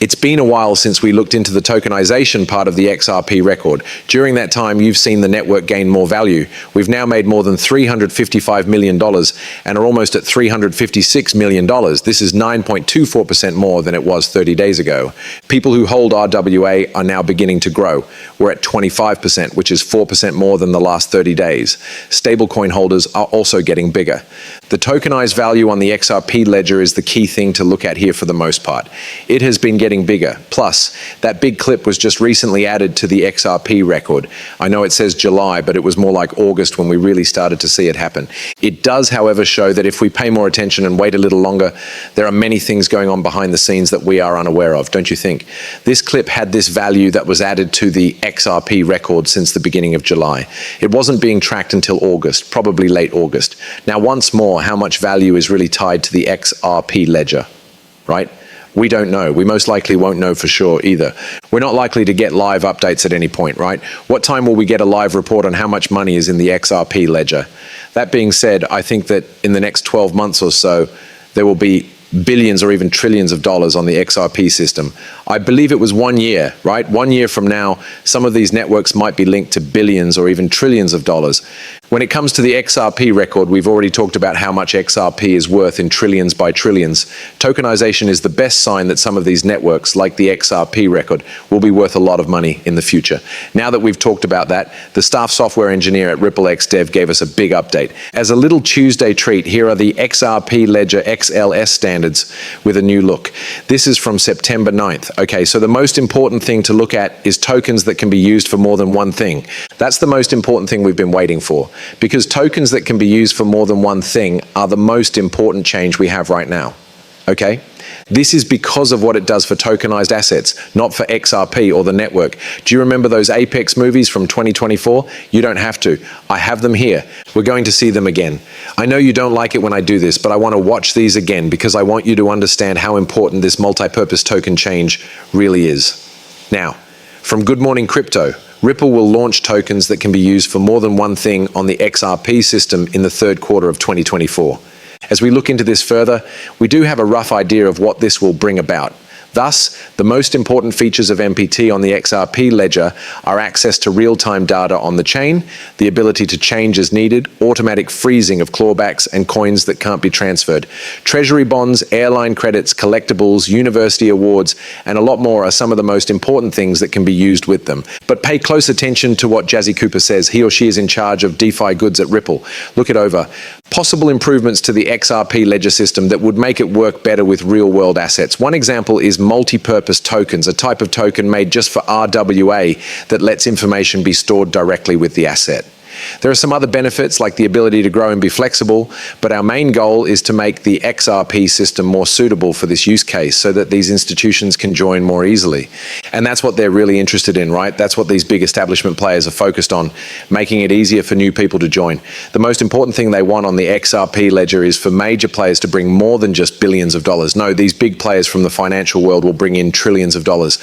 It's been a while since we looked into the tokenization part of the XRP record. During that time, you've seen the network gain more value. We've now made more than $355 million and are almost at $356 million. This is 9.24% more than it was 30 days ago. People who hold RWA are now beginning to grow. We're at 25%, which is 4% more than the last 30 days. Stablecoin holders are also getting bigger. The tokenized value on the XRP ledger is the key thing to look at here for the most part. It has been getting bigger. Plus, that big clip was just recently added to the XRP record. I know it says July, but it was more like August when we really started to see it happen. It does, however, show that if we pay more attention and wait a little longer, there are many things going on behind the scenes that we are unaware of, don't you think? This clip had this value that was added to the XRP record since the beginning of July. It wasn't being tracked until August, probably late August. Now, once more, how much value is really tied to the XRP ledger, right? We don't know. We most likely won't know for sure either. We're not likely to get live updates at any point, right? What time will we get a live report on how much money is in the XRP ledger? That being said, I think that in the next 12 months or so, there will be billions or even trillions of dollars on the XRP system. I believe it was 1 year, right? 1 year from now, some of these networks might be linked to billions or even trillions of dollars. When it comes to the XRP record, we've already talked about how much XRP is worth in trillions by trillions. Tokenization is the best sign that some of these networks, like the XRP record, will be worth a lot of money in the future. Now that we've talked about that, the staff software engineer at RippleX Dev gave us a big update. As a little Tuesday treat, here are the XRP Ledger XLS standards with a new look. This is from September 9th. Okay, so the most important thing to look at is tokens that can be used for more than one thing. That's the most important thing we've been waiting for, because tokens that can be used for more than one thing are the most important change we have right now. Okay? This is because of what it does for tokenized assets, not for XRP or the network. Do you remember those Apex movies from 2024? You don't have to. I have them here. We're going to see them again. I know you don't like it when I do this, but I want to watch these again because I want you to understand how important this multi-purpose token change really is. Now, from Good Morning Crypto, Ripple will launch tokens that can be used for more than one thing on the XRP system in the third quarter of 2024. As we look into this further, we do have a rough idea of what this will bring about. Thus, the most important features of MPT on the XRP ledger are access to real-time data on the chain, the ability to change as needed, automatic freezing of clawbacks and coins that can't be transferred. Treasury bonds, airline credits, collectibles, university awards, and a lot more are some of the most important things that can be used with them. But pay close attention to what Jazzy Cooper says. He or she is in charge of DeFi goods at Ripple. Look it over. Possible improvements to the XRP ledger system that would make it work better with real-world assets. One example is multi-purpose tokens, a type of token made just for RWA that lets information be stored directly with the asset. There are some other benefits like the ability to grow and be flexible, but our main goal is to make the XRP system more suitable for this use case so that these institutions can join more easily. And that's what they're really interested in, right? That's what these big establishment players are focused on, making it easier for new people to join. The most important thing they want on the XRP ledger is for major players to bring more than just billions of dollars. No, these big players from the financial world will bring in trillions of dollars.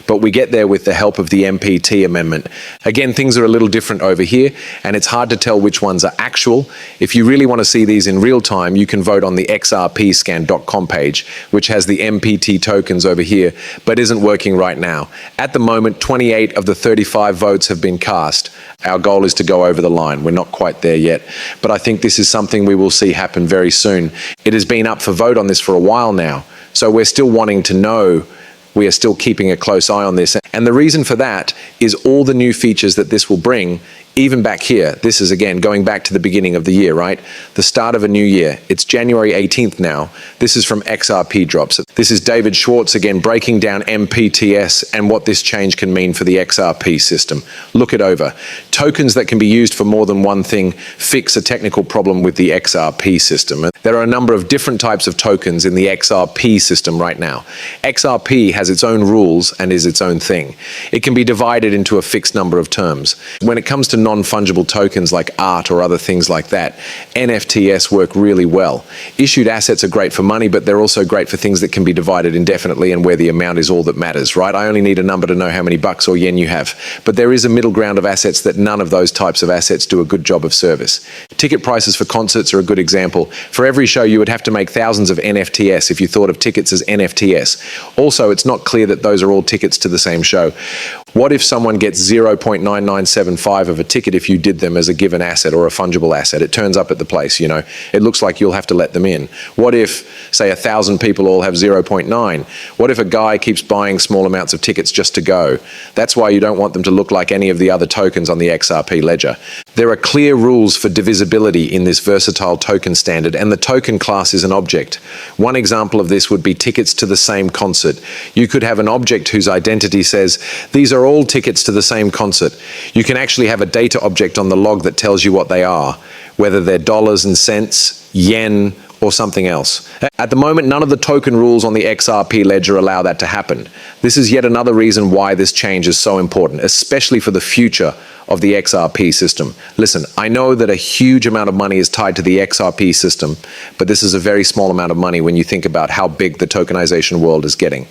But we get there with the help of the MPT amendment. Again, things are a little different over here, and it's hard to tell which ones are actual. If you really want to see these in real time, you can vote on the xrpscan.com page, which has the MPT tokens over here, but isn't working right now. At the moment, 28 of the 35 votes have been cast. Our goal is to go over the line. We're not quite there yet, but I think this is something we will see happen very soon. It has been up for vote on this for a while now, so we're still wanting to know. We are still keeping a close eye on this. And the reason for that is all the new features that this will bring, even back here. This is, again, going back to the beginning of the year, right? The start of a new year. It's January 18th now. This is from XRP Drops. This is David Schwartz, again, breaking down MPTS and what this change can mean for the XRP system. Look it over. Tokens that can be used for more than one thing fix a technical problem with the XRP system. There are a number of different types of tokens in the XRP system right now. XRP has its own rules and is its own thing. It can be divided into a fixed number of terms. When it comes to non-fungible tokens like art or other things like that, NFTs work really well. Issued assets are great for money, but they're also great for things that can be divided indefinitely and where the amount is all that matters, right? I only need a number to know how many bucks or yen you have. But there is a middle ground of assets that none of those types of assets do a good job of service. Ticket prices for concerts are a good example. For every show, you would have to make thousands of NFTs if you thought of tickets as NFTs. Also, it's not clear that those are all tickets to the same show. What if someone gets 0.9975 of a ticket if you did them as a given asset or a fungible asset? It turns up at the place, you know. It looks like you'll have to let them in. What if, say, 1,000 people all have 0.9? What if a guy keeps buying small amounts of tickets just to go? That's why you don't want them to look like any of the other tokens on the XRP ledger. There are clear rules for divisibility in this versatile token standard, and the token class is an object. One example of this would be tickets to the same concert. You could have an object whose identity says, these are all tickets to the same concert. You can actually have a data object on the log that tells you what they are, whether they're dollars and cents, yen, or something else. At the moment, none of the token rules on the XRP ledger allow that to happen. This is yet another reason why this change is so important, especially for the future of the XRP system. Listen, I know that a huge amount of money is tied to the XRP system, but this is a very small amount of money when you think about how big the tokenization world is getting.